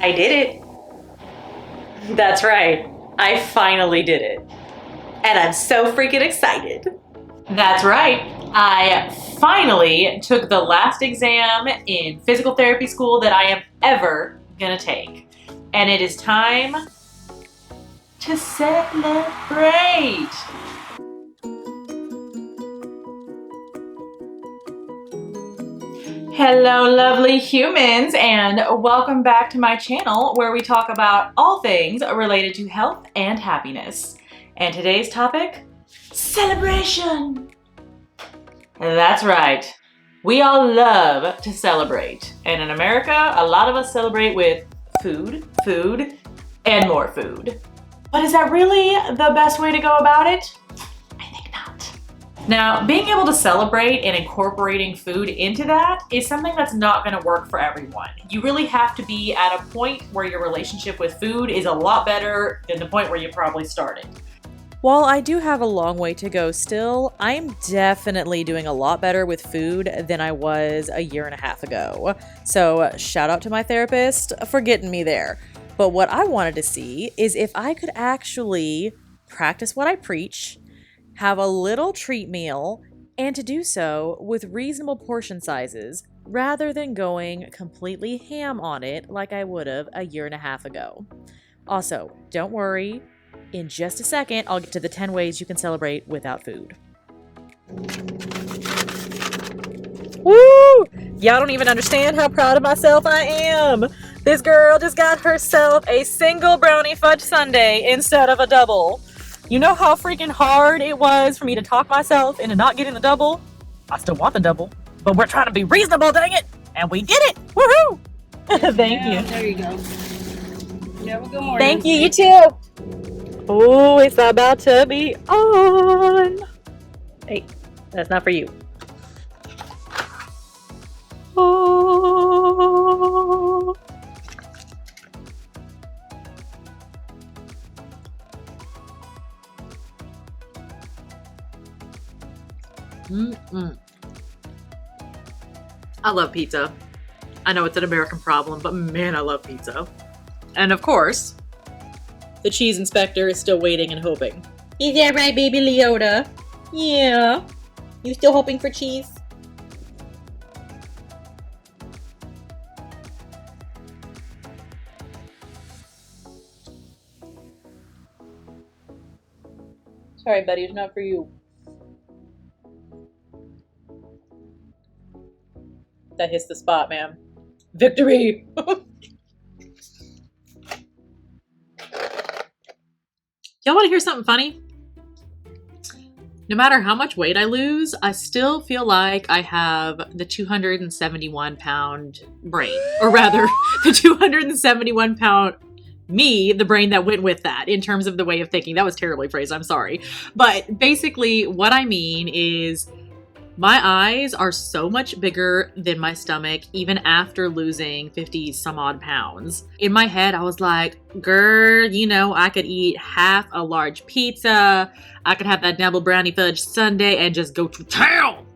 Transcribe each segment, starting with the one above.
I did it. That's right. I finally did it. And I'm so freaking excited. That's right. I finally took the last exam in physical therapy school that I am ever gonna take. And it is time to celebrate. Hello, lovely humans, and welcome back to my channel where we talk about all things related to health and happiness. And today's topic, celebration. That's right. We all love to celebrate. And in America, a lot of us celebrate with food, and more food. But is that really the best way to go about it? I think not. Now, being able to celebrate and incorporating food into that is something that's not going to work for everyone. You really have to be at a point where your relationship with food is a lot better than the point where you probably started. While I do have a long way to go still, I'm definitely doing a lot better with food than I was a year and a half ago. So shout out to my therapist for getting me there. But what I wanted to see is if I could actually practice what I preach, have a little treat meal, and to do so with reasonable portion sizes rather than going completely ham on it like I would have a year and a half ago. Also, don't worry. In just a second, I'll get to the 10 ways you can celebrate without food. Woo! Y'all don't even understand how proud of myself I am. This girl just got herself a single brownie fudge sundae instead of a double. You know how freaking hard it was for me to talk myself into not getting the double? I still want the double, but we're trying to be reasonable, dang it! And we did it! Woohoo! Thank you. There you go. Yeah, well, good morning. Thank you, you too. Oh, it's about to be on. Hey, that's not for you. Oh. I love pizza. I know it's an American problem, but man, I love pizza. And of course, the cheese inspector is still waiting and hoping. Is that right, baby Leota? Yeah. You still hoping for cheese? Sorry, buddy, it's not for you. That hits the spot, man. Victory! Y'all want to hear something funny? No matter how much weight I lose, I still feel like I have the 271-pound brain. Or rather, the 271-pound me, the brain that went with that in terms of the way of thinking. That was terribly phrased, I'm sorry. But basically, what I mean is my eyes are so much bigger than my stomach, even after losing 50 some odd pounds. In my head, I was like, girl, you know, I could eat half a large pizza. I could have that double brownie fudge sundae and just go to town.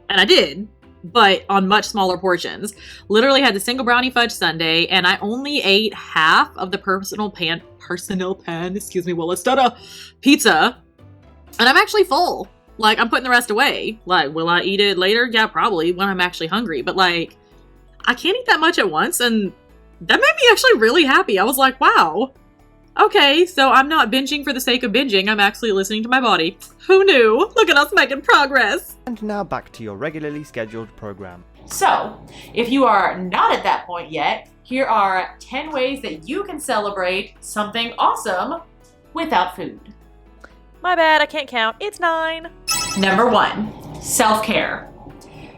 And I did, but on much smaller portions. Literally had the single brownie fudge sundae, and I only ate half of the personal pan, pizza. And I'm actually full. Like, I'm putting the rest away. Like, will I eat it later? Yeah, probably, when I'm actually hungry. But, like, I can't eat that much at once, and that made me actually really happy. I was like, wow. Okay, so I'm not binging for the sake of binging. I'm actually listening to my body. Who knew? Look at us making progress. And now back to your regularly scheduled program. So, if you are not at that point yet, here are 10 ways that you can celebrate something awesome without food. My bad, I can't count. It's 9. Number 1, self-care.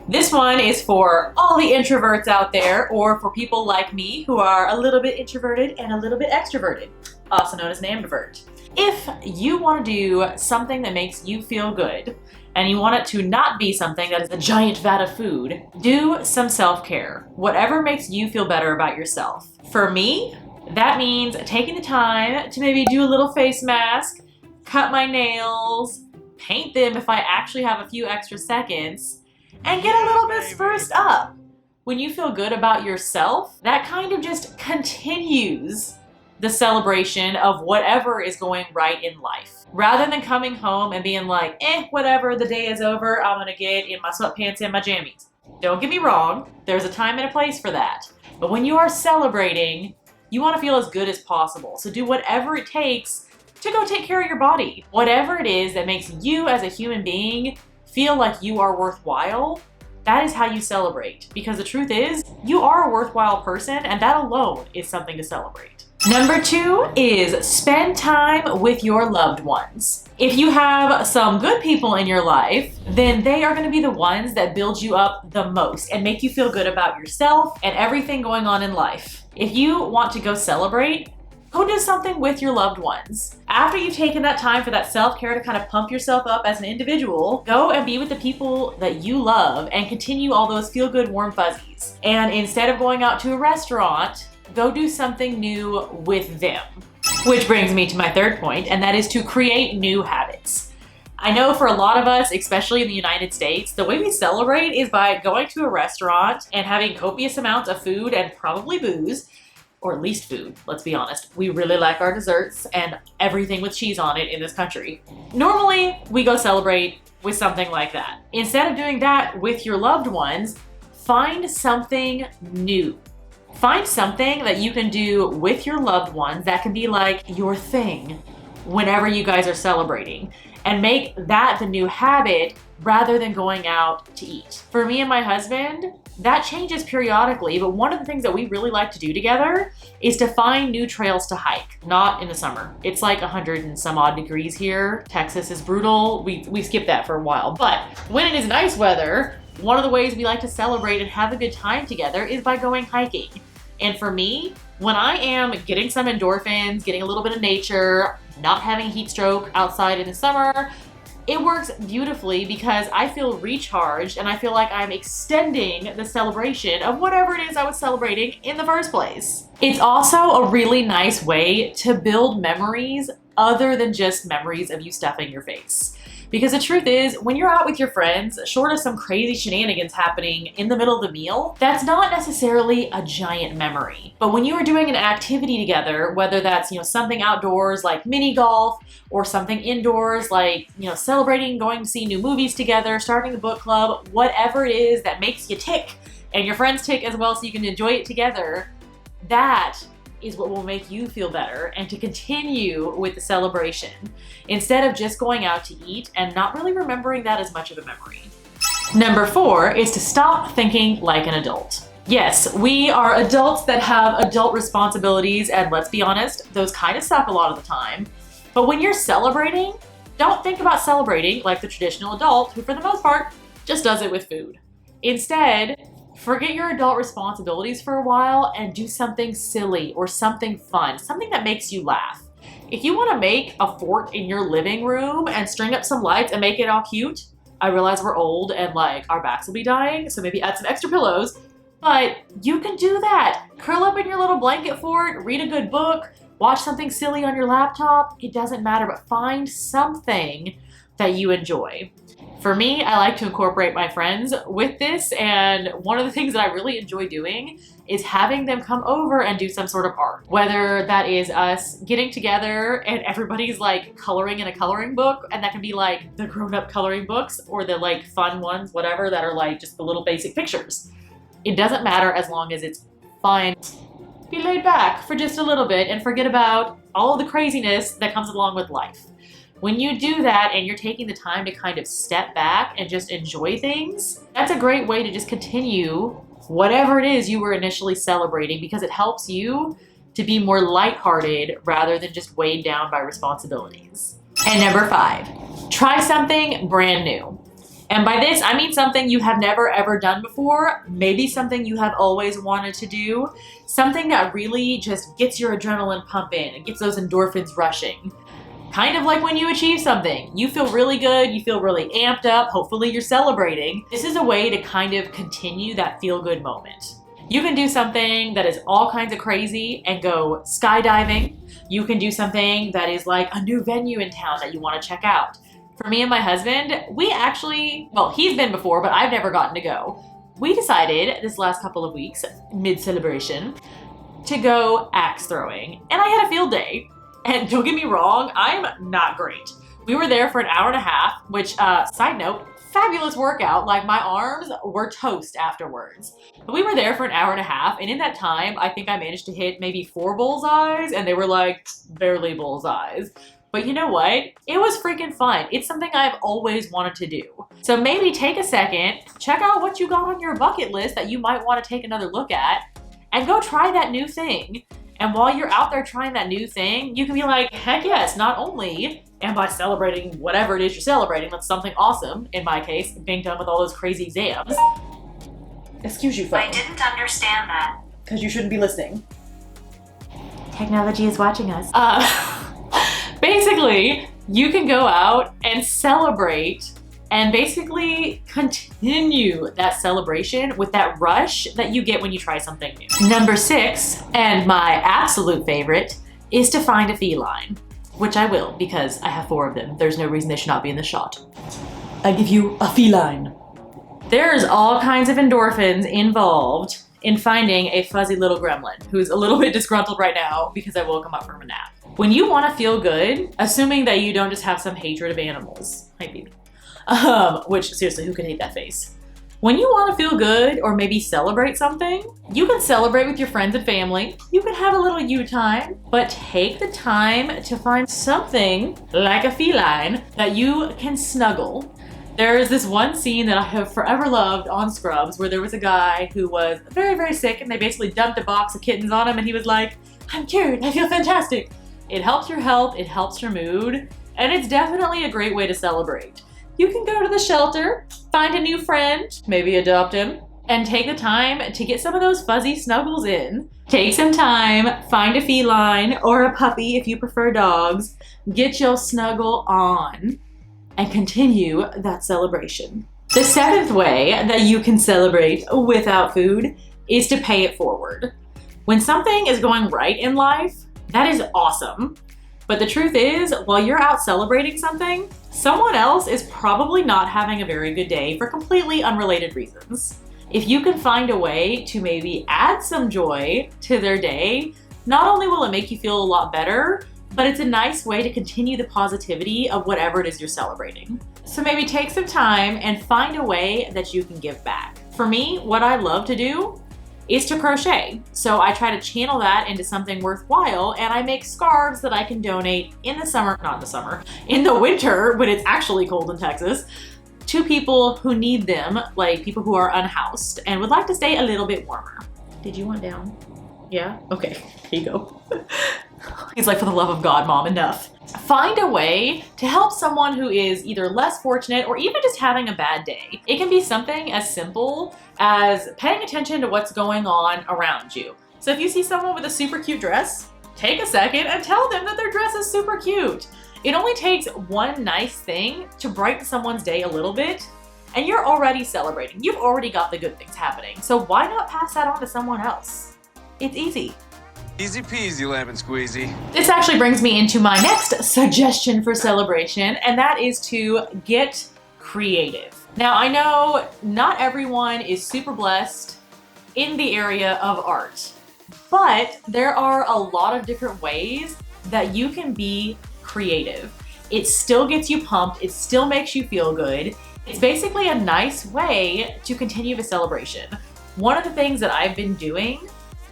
This one is for all the introverts out there, or for people like me who are a little bit introverted and a little bit extroverted, also known as an ambivert. If you want to do something that makes you feel good, and you want it to not be something that is a giant vat of food, do some self-care. Whatever makes you feel better about yourself. For me, that means taking the time to maybe do a little face mask, cut my nails, paint them if I actually have a few extra seconds, and get a little bit spruced up. when you feel good about yourself, that kind of just continues the celebration of whatever is going right in life. Rather than coming home and being like, whatever, the day is over, I'm gonna get in my sweatpants and my jammies. Don't get me wrong, there's a time and a place for that. But when you are celebrating, you want to feel as good as possible. So do whatever it takes to go take care of your body. Whatever it is that makes you as a human being feel like you are worthwhile, that is how you celebrate. Because the truth is, you are a worthwhile person, and that alone is something to celebrate. Number 2 is spend time with your loved ones. If you have some good people in your life, then they are going to be the ones that build you up the most and make you feel good about yourself and everything going on in life. If you want to go celebrate, go do something with your loved ones. After you've taken that time for that self-care to kind of pump yourself up as an individual, go and be with the people that you love and continue all those feel-good warm fuzzies. And instead of going out to a restaurant, go do something new with them. Which brings me to my third point, and that is to create new habits. I know for a lot of us, especially in the United States, the way we celebrate is by going to a restaurant and having copious amounts of food and probably booze, or at least food, let's be honest. We really like our desserts and everything with cheese on it in this country. Normally, we go celebrate with something like that. Instead of doing that with your loved ones, find something new. Find something that you can do with your loved ones that can be like your thing whenever you guys are celebrating, and make that the new habit rather than going out to eat. For me and my husband, that changes periodically, but one of the things that we really like to do together is to find new trails to hike. Not in the summer. It's like 100 and some odd degrees here. Texas is brutal. We skipped that for a while. But when it is nice weather, one of the ways we like to celebrate and have a good time together is by going hiking. And for me, when I am getting some endorphins, getting a little bit of nature, not having heat stroke outside in the summer, it works beautifully because I feel recharged and I feel like I'm extending the celebration of whatever it is I was celebrating in the first place. It's also a really nice way to build memories other than just memories of you stuffing your face. Because the truth is, when you're out with your friends, short of some crazy shenanigans happening in the middle of the meal, that's not necessarily a giant memory. But when you are doing an activity together, whether that's, something outdoors like mini golf, or something indoors like, celebrating going to see new movies together, starting a book club, whatever it is that makes you tick, and your friends tick as well so you can enjoy it together, that is what will make you feel better and to continue with the celebration instead of just going out to eat and not really remembering that as much of a memory. Number 4 is to stop thinking like an adult. Yes, we are adults that have adult responsibilities, and let's be honest, those kind of suck a lot of the time. But when you're celebrating, don't think about celebrating like the traditional adult who, for the most part, just does it with food. Instead, forget your adult responsibilities for a while and do something silly or something fun, something that makes you laugh. If you want to make a fort in your living room and string up some lights and make it all cute, I realize we're old and our backs will be dying, so maybe add some extra pillows, but you can do that. Curl up in your little blanket fort, read a good book, watch something silly on your laptop. It doesn't matter, but find something that you enjoy. For me, I like to incorporate my friends with this, and one of the things that I really enjoy doing is having them come over and do some sort of art. Whether that is us getting together and everybody's coloring in a coloring book, and that can be the grown-up coloring books or the fun ones, whatever, that are just the little basic pictures. It doesn't matter as long as it's fun. Be laid back for just a little bit and forget about all of the craziness that comes along with life. When you do that and you're taking the time to kind of step back and just enjoy things, that's a great way to just continue whatever it is you were initially celebrating, because it helps you to be more lighthearted rather than just weighed down by responsibilities. And number 5, try something brand new. And by this, I mean something you have never ever done before, maybe something you have always wanted to do, something that really just gets your adrenaline pumping and gets those endorphins rushing. Kind of like when you achieve something. You feel really good, you feel really amped up, hopefully you're celebrating. This is a way to kind of continue that feel-good moment. You can do something that is all kinds of crazy and go skydiving. You can do something that is like a new venue in town that you want to check out. For me and my husband, we actually, well, he's been before, but I've never gotten to go. we decided this last couple of weeks, mid-celebration, to go axe throwing. And I had a field day. And don't get me wrong, I'm not great. We were there for an hour and a half, which, side note, fabulous workout. Like, my arms were toast afterwards. But we were there for an hour and a half, and in that time, I think I managed to hit maybe 4 bullseyes, and they were like barely bullseyes. But you know what? It was freaking fun. It's something I've always wanted to do. So maybe take a second, check out what you got on your bucket list that you might want to take another look at, and go try that new thing. And while you're out there trying that new thing, you can be like, heck yes, not only am I celebrating whatever it is you're celebrating, that's something awesome, in my case, being done with all those crazy exams. Excuse you, phone. I didn't understand that. Because you shouldn't be listening. Technology is watching us. Basically, you can go out and celebrate and basically continue that celebration with that rush that you get when you try something new. Number 6, and my absolute favorite, is to find a feline, which I will because I have 4 of them. There's no reason they should not be in the shot. I give you a feline. There's all kinds of endorphins involved in finding a fuzzy little gremlin who's a little bit disgruntled right now because I woke him up from a nap. When you want to feel good, assuming that you don't just have some hatred of animals, hi baby, which seriously, who can hate that face? When you want to feel good or maybe celebrate something, you can celebrate with your friends and family. You can have a little you time, but take the time to find something like a feline that you can snuggle. There is this one scene that I have forever loved on Scrubs where there was a guy who was very, very sick and they basically dumped a box of kittens on him and he was like, I'm cured, I feel fantastic. It helps your health, it helps your mood, and it's definitely a great way to celebrate. You can go to the shelter, find a new friend, maybe adopt him, and take the time to get some of those fuzzy snuggles in. Take some time, find a feline or a puppy if you prefer dogs, get your snuggle on, and continue that celebration. The 7th way that you can celebrate without food is to pay it forward. When something is going right in life, that is awesome. But the truth is, while you're out celebrating something, someone else is probably not having a very good day for completely unrelated reasons. If you can find a way to maybe add some joy to their day, not only will it make you feel a lot better, but it's a nice way to continue the positivity of whatever it is you're celebrating. So maybe take some time and find a way that you can give back. For me, what I love to do is to crochet. So I try to channel that into something worthwhile, and I make scarves that I can donate in the summer, not in the summer, in the winter when it's actually cold in Texas, to people who need them, like people who are unhoused and would like to stay a little bit warmer. Did you want down? Yeah? Okay, here you go. He's like, for the love of God, Mom, enough. Find a way to help someone who is either less fortunate or even just having a bad day. It can be something as simple as paying attention to what's going on around you. So if you see someone with a super cute dress, take a second and tell them that their dress is super cute. It only takes one nice thing to brighten someone's day a little bit, and you're already celebrating. You've already got the good things happening. So why not pass that on to someone else? It's easy. Easy peasy, lemon squeezy. This actually brings me into my next suggestion for celebration, and that is to get creative. Now, I know not everyone is super blessed in the area of art, but there are a lot of different ways that you can be creative. It still gets you pumped, it still makes you feel good. It's basically a nice way to continue the celebration. One of the things that I've been doing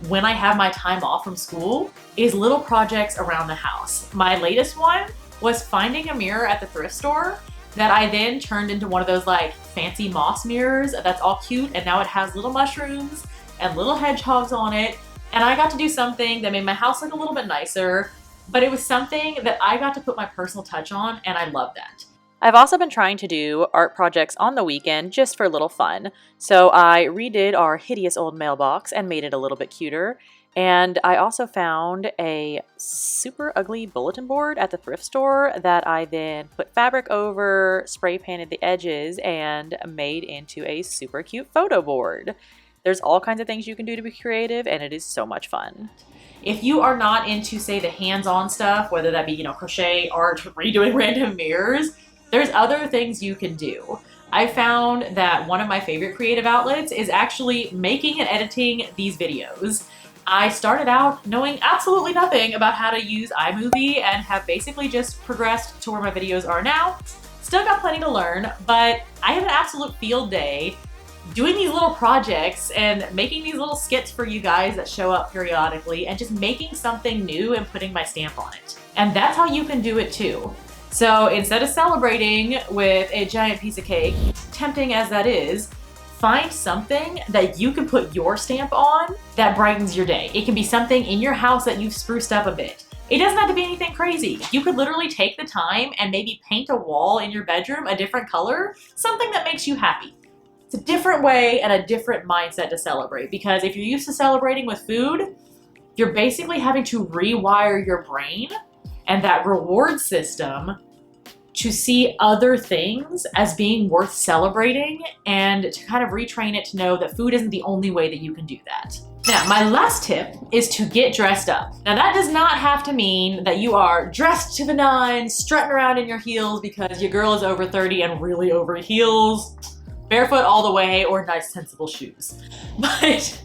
when I have my time off from school is little projects around the house. My latest one was finding a mirror at the thrift store that I then turned into one of those like fancy moss mirrors that's all cute, and now it has little mushrooms and little hedgehogs on it. And I got to do something that made my house look a little bit nicer, but it was something that I got to put my personal touch on, and I love that. I've also been trying to do art projects on the weekend just for a little fun. So I redid our hideous old mailbox and made it a little bit cuter. And I also found a super ugly bulletin board at the thrift store that I then put fabric over, spray painted the edges, and made into a super cute photo board. There's all kinds of things you can do to be creative, and it is so much fun. If you are not into, say, the hands-on stuff, whether that be, crochet, art, redoing random mirrors, there's other things you can do. I found that one of my favorite creative outlets is actually making and editing these videos. I started out knowing absolutely nothing about how to use iMovie and have basically just progressed to where my videos are now. Still got plenty to learn, but I have an absolute field day doing these little projects and making these little skits for you guys that show up periodically and just making something new and putting my stamp on it. And that's how you can do it too. So instead of celebrating with a giant piece of cake, tempting as that is, find something that you can put your stamp on that brightens your day. It can be something in your house that you've spruced up a bit. It doesn't have to be anything crazy. You could literally take the time and maybe paint a wall in your bedroom a different color, something that makes you happy. It's a different way and a different mindset to celebrate, because if you're used to celebrating with food, you're basically having to rewire your brain and that reward system to see other things as being worth celebrating and to kind of retrain it to know that food isn't the only way that you can do that. Now, my last tip is to get dressed up. Now, that does not have to mean that you are dressed to the nines, strutting around in your heels because your girl is over 30 and really over heels, barefoot all the way, or nice sensible shoes. But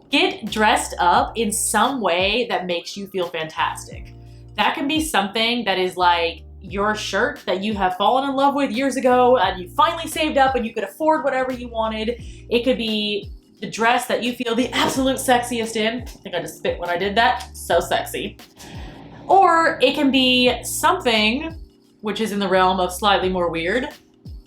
get dressed up in some way that makes you feel fantastic. That can be something that is like your shirt that you have fallen in love with years ago and you finally saved up and you could afford whatever you wanted. It could be the dress that you feel the absolute sexiest in. I think I just spit when I did that. So sexy. Or it can be something which is in the realm of slightly more weird.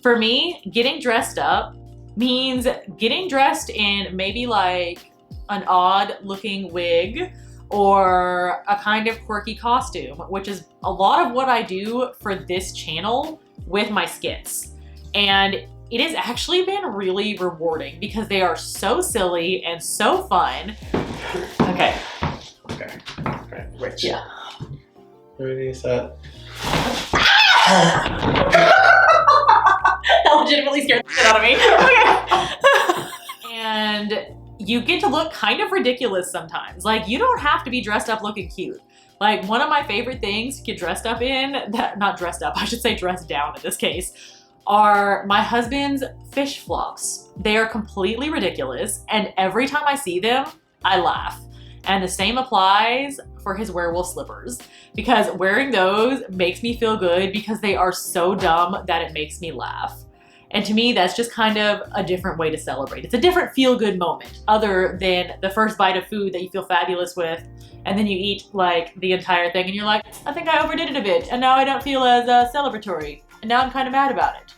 For me, getting dressed up means getting dressed in maybe like an odd looking wig or a kind of quirky costume, which is a lot of what I do for this channel with my skits. And it has actually been really rewarding because they are so silly and so fun. Okay. Okay. Okay. Wait. Yeah. Ready, set. That legitimately scared the shit out of me. Okay. And you get to look kind of ridiculous sometimes. Like, you don't have to be dressed up looking cute. Like, one of my favorite things to get dressed up in, not dressed up, I should say dressed down in this case, are my husband's fish flops. They are completely ridiculous, and every time I see them, I laugh. And the same applies for his werewolf slippers, because wearing those makes me feel good because they are so dumb that it makes me laugh. And to me, that's just kind of a different way to celebrate. It's a different feel-good moment other than the first bite of food that you feel fabulous with, and then you eat like the entire thing and you're like, I think I overdid it a bit, and now I don't feel as celebratory, and now I'm kind of mad about it.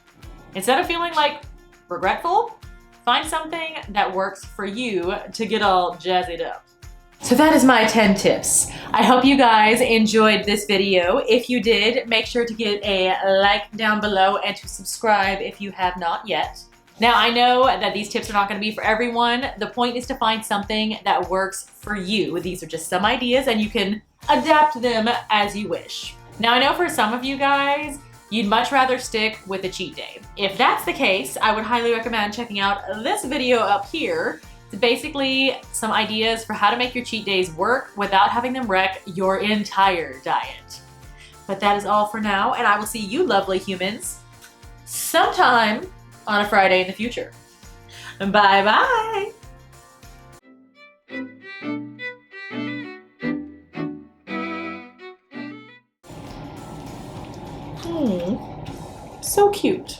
Instead of feeling like regretful, find something that works for you to get all jazzied up. So that is my 10 tips. I hope you guys enjoyed this video. If you did, make sure to give a like down below and to subscribe if you have not yet. Now, I know that these tips are not going to be for everyone. The point is to find something that works for you. These are just some ideas and you can adapt them as you wish. Now, I know for some of you guys, you'd much rather stick with a cheat day. If that's the case, I would highly recommend checking out this video up here. It's basically some ideas for how to make your cheat days work without having them wreck your entire diet. But that is all for now, and I will see you lovely humans sometime on a Friday in the future. Bye-bye! So cute.